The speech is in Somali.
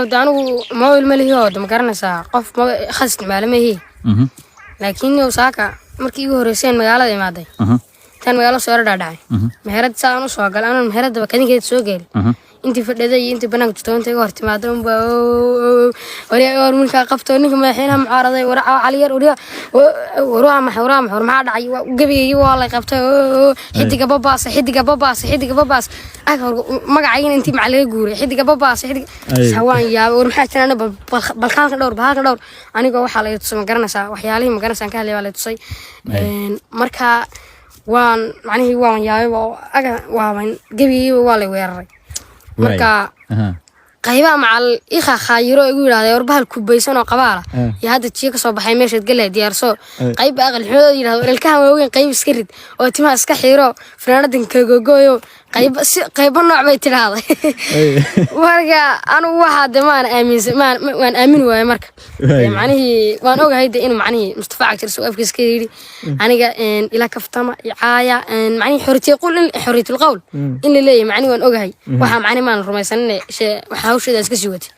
دانو ما هو الملهي هو ده مقارنة ساعة قف ما خست معلمة هي لكن وساكا مركي هورسين مقالة ما ده كان مقالة صور داعي مهرد ساعة نص وقال أنا مهرد بكني كده سوقل أنت في الذي أنت بنك تستوون تقارت ما دام وريا ورمون كقفتوني كما حينها معارضة ورا عليا ورا محورا ما دعي وجبي والله قفته حدي قباص حدي قباص ما قاعدين أنت معلقة جوري حدي قباص حدي سوان يا ورمحتنا أنا بالخان دور بهاك دور أنا جوا حالي تصير مقارنة سا وحيالي مقارنة سان كهلي ولا تصير مركها وان معنيه وان يا وان جبي والله ويري marka qaybaha macal iqa khayro igu yiraahday warbaha kubeysan oo qabaala iyo hada tii ka soo baxay meesha galay diyaarso qayb aqal xood yiraahdo ilkaha waaweyn qayb iska rid oo timaha iska xiro fanaanadan ka gogoyo qayb nooc bay tiraaday marka anu waxa damaan waan aamin waay marka macnaheedu waan ogahay in macnaheedu Mustafa Cagtir soo afkiiska yiri aniga ila kaftama icaaya macnaheedu xoriyatul qawl in la leeyahay macnaheedu waan ogahay waxa macnaheedu maan rumaysanay waxa hawsheeda iska sii watay